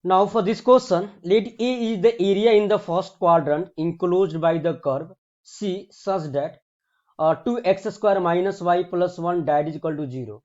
Now for this question, let A is the area in the first quadrant enclosed by the curve C such that 2x square minus y plus 1 that is equal to 0.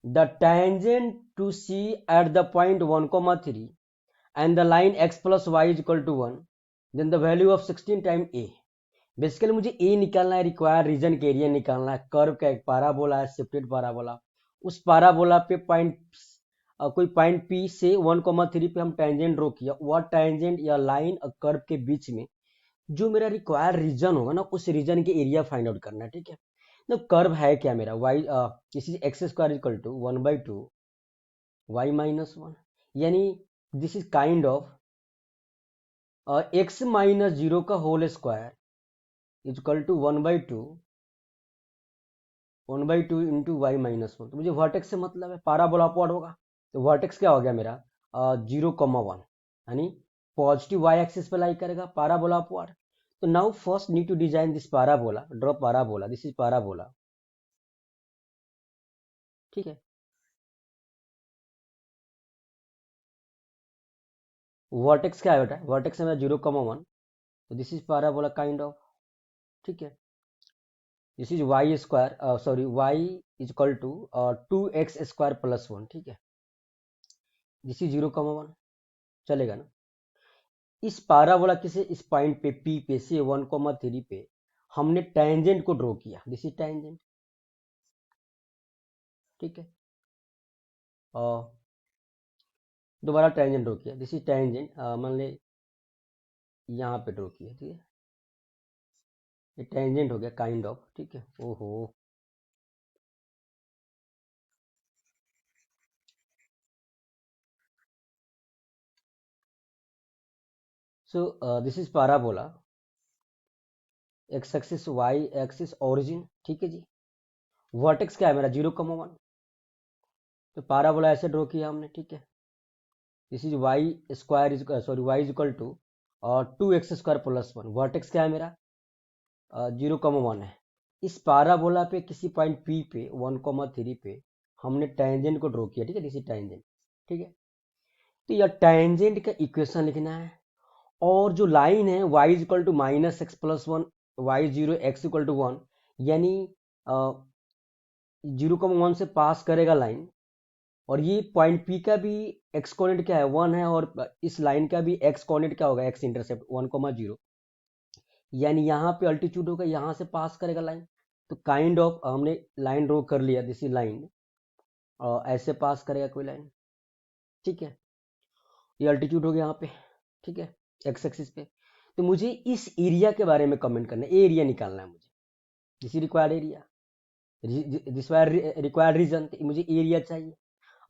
The tangent to C at the point 1, 3 and the line x plus y is equal to 1. Then the value of 16 times A. Basically मुझे ए निकालना है, require reason के area निकालना है, curve का एक parabola है, shifted parabola, उस पाराबोला पे पॉइंट कोई पॉइंट पी से 1,3 पे हम टेंजेंट ड्रॉ किया, वह टेंजेंट या लाइन और कर्व के बीच में जो मेरा रिक्वायर रीजन होगा ना, उस रीजन के एरिया फाइंड आउट करना है, ठीक है। तो कर्व है क्या मेरा y, this is x square equal to 1/2 y minus 1, यानी this is kind of x minus 0 का whole square is equal to 1/2 into y minus 1। तो मुझे वर्टेक्स से मतलब है, पाराबोला अपवर्ड होगा, तो वर्टेक्स क्या हो गया मेरा 0,1, यानी पॉजिटिव वाई एक्सिस पे लाई करेगा, पाराबोला अपवर्ड। तो now first need to design this parabola, draw parabola, this is parabola, ठीक है। वर्टेक्स क्या है बेटा, वर्टेक्स है मेरा 0,1, तो this is parabola kind of, ठीक है। This is y square, sorry y is equal to 2x square plus 1, ठीक है। दिस इज 0,1, चलेगा ना। इस पाराबोला के से इस पॉइंट पे पी पे से 1,3 पे हमने टेंजेंट को ड्रॉ किया, दिस इज टेंजेंट, ठीक है। और दोबारा टेंजेंट ड्रॉ किया, दिस इज टेंजेंट, मान ले यहाँ पे ड्रॉ किया, ठीक है। ये टेंजेंट हो गया काइंड ऑफ, ठीक है। ओहो, so this is parabola, x axis y axis origin, ठीक है जी। वर्टेक्स क्या है मेरा 0,1, तो पाराबोला ऐसे ड्रॉ किया हमने, ठीक है। This is y square is sorry y is equal to और 2x स्क्वायर प्लस 1, वर्टेक्स क्या है मेरा 0,1 है। इस पाराबोला पे किसी पॉइंट पी पे 1,3 पे हमने टेंजेंट को ड्रॉ किया, ठीक है, दिस इज टेंजेंट, ठीक है। तो यह टेंजेंट का इक्वेशन लिखना है, और जो लाइन है y is equal to minus x plus 1 y 0 x equal to 1, यानी 0,1 से पास करेगा लाइन, और ये पॉइंट पी का भी एक्स कोऑर्डिनेट क्या है 1 है, और इस लाइन का भी एक्स कोऑर्डिनेट क्या होगा एक्स इंटरसेप्ट 1,0, यानी यहाँ पे अल्टीट्यूड होगा, यहाँ से पास करेगा लाइन। तो काइंड ऑफ हमने लाइन ड्रॉ कर लिया, दिस इज लाइन, ऐसे पास करेगा कोई लाइन, ठीक है। ये अल्टीट्यूड हो गया यहाँ पे, ठीक है, एक्स एक्सिस पे। तो मुझे इस एरिया के बारे में कमेंट करना है, एरिया निकालना है मुझे, this is required area, this required region, मुझे एरिया चाहिए।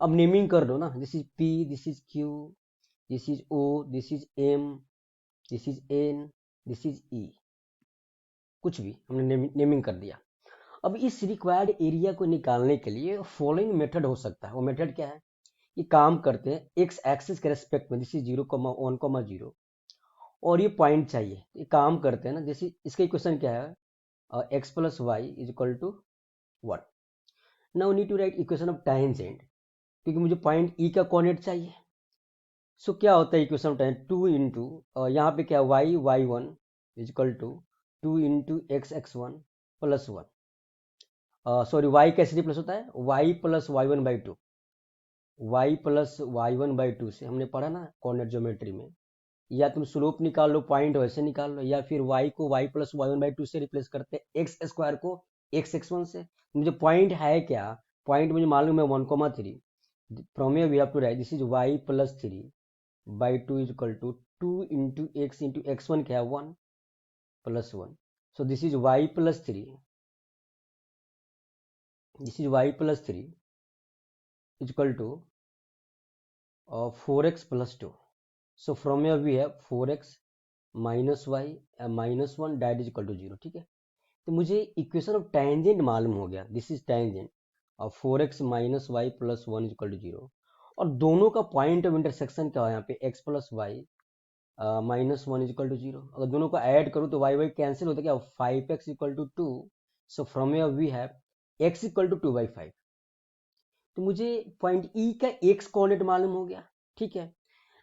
अब नेमिंग कर दो ना, this is P, this is Q, this is O, this is M, this is N, this is E, कुछ भी हमने नेमिंग कर दिया। अब इस रिक्वायर्ड एरिया को निकालने के लिए फॉलोइंग मेथड हो सकता है। वो मेथड क्या है, ये काम करते हैं एक्स एक्सिस के रेस्पेक्ट में, दिस इज 0,1,0, और ये पॉइंट चाहिए, ये काम करते हैं ना, जैसे इसका इक्वेशन क्या है x plus y is equal to 1। Now need to write equation of tangent, क्योंकि मुझे पॉइंट ई का कोऑर्डिनेट चाहिए। सो क्या होता है इक्वेशन ऑफ टेंजेंट, 2 इंटू यहाँ पे क्या y y 1 is equal to 2 into x x 1 plus 1, sorry y कैसे रिप्लेस होता है, y plus y 1/2, y plus y 1/2 से हमने पढ़ा ना कोऑर्डिनेट ज्योमेट्री में, या तुम स्लोप निकाल लो, पॉइंट वैसे निकाल लो, या फिर y को y प्लस वाई 1/2 से रिप्लेस करते हैं, एक्स स्क्वायर को एक्स एक्स 1 से। मुझे पॉइंट है क्या, पॉइंट मुझे मालूम है 1,3, from here we have to write this is y plus 3/2 is equal to 2 into x 1 क्या है 1 plus 1, so this is y plus 3, this is y plus 3 is equal to 4x plus 2। So from here we have 4x minus y minus 1 that is equal to 0, ठीक है। तो मुझे equation of tangent मालूम हो गया, this is tangent और 4x minus y plus 1 is equal to 0, और दोनों का पॉइंट ऑफ इंटरसेक्शन क्या है यहाँ पे x plus y minus 1 is equal to 0। अगर दोनों को ऐड करूँ तो वाई वाई कैंसिल होता है, क्या 5x equal to 2, so from here we have x equal to 2/5। तो मुझे पॉइंट ई का एक्स कोऑर्डिनेट मालूम हो गया, ठीक है।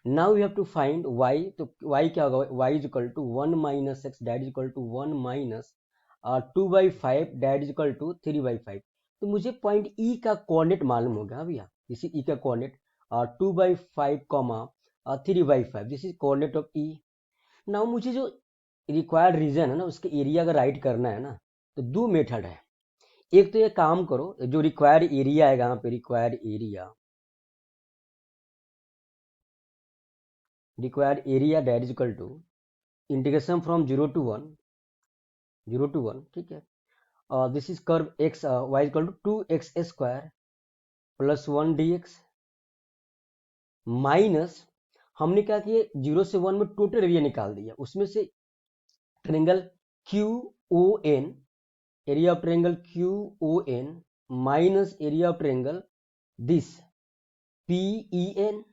Now you have to find y, तो y क्या होगा, y is equal to 1 minus x that is equal to 1 minus 2/5 that is equal to 3/5। तो मुझे पॉइंट ई का कोऑर्डिनेट मालूम हो गया भैया, इसी ई का coordinate 2/5 comma 3/5, this is coordinate of E. Now मुझे जो रिक्वायर्ड रीजन है ना उसके एरिया का राइट करना है ना, तो दो मेथड है। एक तो ये काम करो, जो रिक्वायर्ड एरिया है यहाँ पे, required area that is equal to integration from 0 to 1, ठीक है। दिस इज curve x y equal to 2x square plus 1 dx minus, हमने क्या किया 0 से 1 में टोटल एरिया निकाल दिया, उसमें से triangle QON, area of triangle QON minus area of triangle this PEN,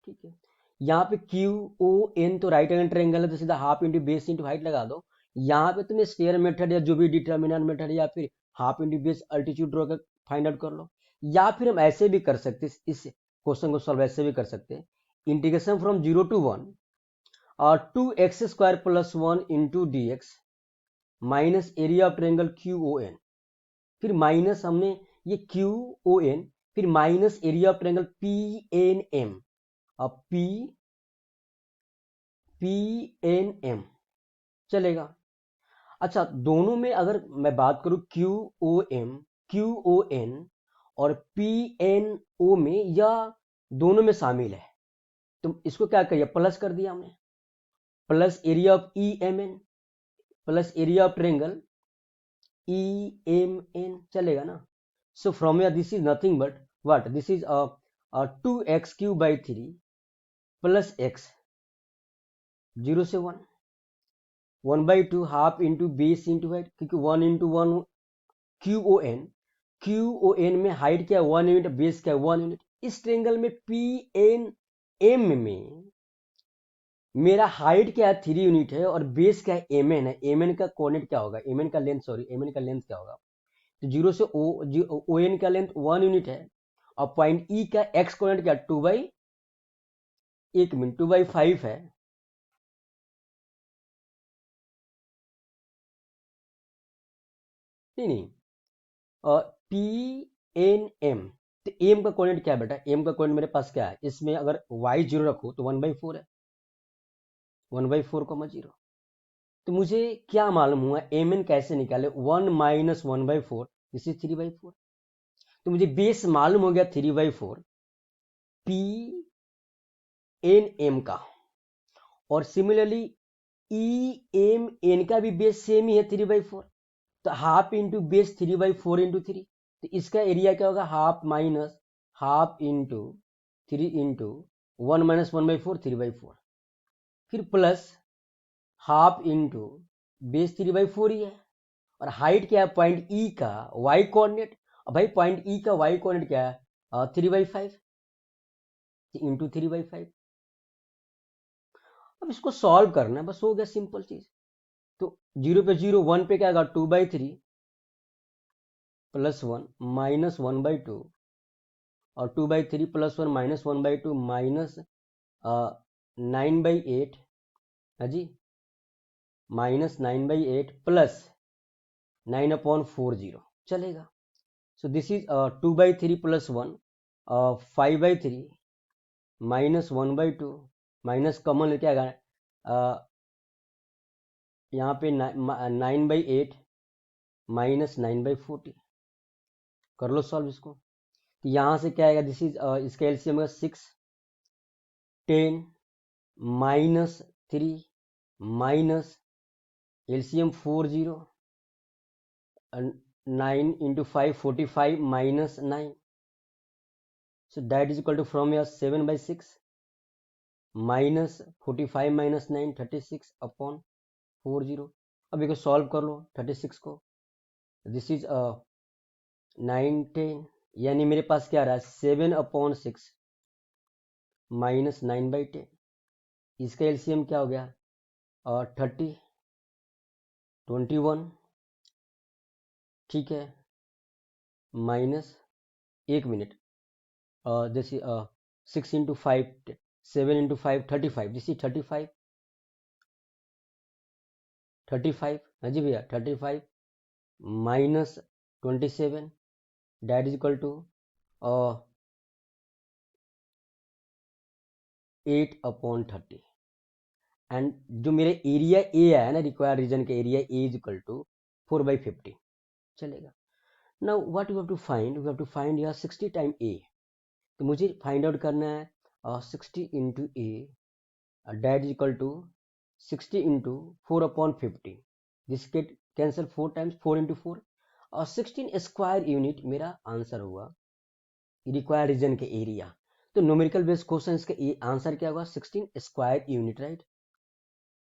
ठीक है। यहाँ पे QON तो राइट एंगल ट्रायंगल है, तो सीधा half into base into height लगा दो। यहाँ पे तुम्हें स्क्वायर मेथड या जो भी डिटर्मिनेंट मेथड या फिर half into base altitude draw कर फाइंड आउट कर लो, या फिर हम ऐसे भी कर सकते, इस क्वेश्चन को सॉल्व ऐसे भी कर सकते हैं, इंटीग्रेशन फ्रॉम 0 to 1 और 2x square plus 1 into dx minus area of triangle QON, फिर माइनस हमने ये QON, फिर minus area of triangle PNM, अब PNM चलेगा। अच्छा, दोनों में अगर मैं बात करूं QON और PNO में, या दोनों में शामिल है, तो इसको क्या करिए प्लस कर दिया हमने, plus area of EMN plus area of triangle EMN चलेगा ना। सो from here this is nothing but what, this is 2x³ 3 plus x 0 से 1 1/2 half into base into height, क्योंकि 1 इंटू 1 QON में हाइट क्या है 1 यूनिट, बेस क्या है 1 unit. इस ट्रायंगल में PNM में मेरा हाइट क्या है 3 यूनिट है और बेस क्या है MN है। MN का कोऑर्डिनेट क्या होगा, MN का लेंथ क्या होगा, तो 0 से ON का लेंथ 1 यूनिट है, और पॉइंट E का x कोऑर्डिनेट क्या 2/5 है। नहीं, PNM, तो एम का कोऑर्डिनेट क्या है बेटा, एम का कोऑर्डिनेट मेरे पास क्या है, इसमें अगर y 0 रखो तो 1/4 है, 1/4, 0। तो मुझे क्या मालूम हुआ MN कैसे निकाले, 1 माइनस 1/4, दिस इज 3/4। तो मुझे बेस मालूम हो गया 3/4 PNM का, और सिमिलरली EMN का भी बेस सेम ही है 3/4, तो हाफ इंटू बेस 3/4 इंटू 3, तो इसका एरिया क्या होगा half minus half into 3 into 1 minus 1/4 3/4, फिर प्लस हाफ इंटू बेस 3/4 ही है, और हाइट क्या है पॉइंट ई का वाई कोऑर्डिनेट, और भाई पॉइंट ई का वाई कोऑर्डिनेट क्या है 3/5 इंटू 3/5। अब इसको सॉल्व करना है, बस हो गया सिंपल चीज। तो 0 पे 0, 1 पे क्या आएगा 2/3 प्लस 1 माइनस 1/2, और 2/3 प्लस 1 माइनस 1/2 माइनस 9/8 है जी, माइनस 9/8 प्लस 9/40 चलेगा। सो this is 2/3 plus 1 5/3 minus 1/2 minus common लेके आएगा यहाँ पे 9/8 माइनस 9/40, कर लो सॉल्व इसको। तो यहाँ से क्या आएगा, दिस इज इसका एलसीएम होगा 6 10 minus 3 minus LCM 40 9 into 5 45 minus 9, so that is equal to from here 7/6 minus 45 minus 9 36 upon 40। अब इसको सॉल्व कर लो 36 को, दिस इज 9 10, यानी मेरे पास क्या आ रहा है 7/6 माइनस 9/10, इसका एलसीएम क्या हो गया 30 21, ठीक है, माइनस 1 मिनट जैसे 6 into 5, 7 into 5, 35. This is 35. 35, हाँ जी भैया, 35 minus 27, that is equal to 8/30. And जो मेरे एरिया ए आया ना, रिक्वायर्ड रीजन का area a is equal to 4/50 चलेगा. Now what you have to find, you have to find यार 60 टाइम ए. तो मुझे फाइंड आउट करना है 60 into a, that is equal to 60 into 4/50. This get cancel 4 times, 4 into 4 और 16 square unit मेरा answer हुआ required region के एरिया. तो न्यूमेरिकल बेस्ड क्वेश्चन का आंसर क्या होगा, 16 स्क्वायर यूनिट, राइट.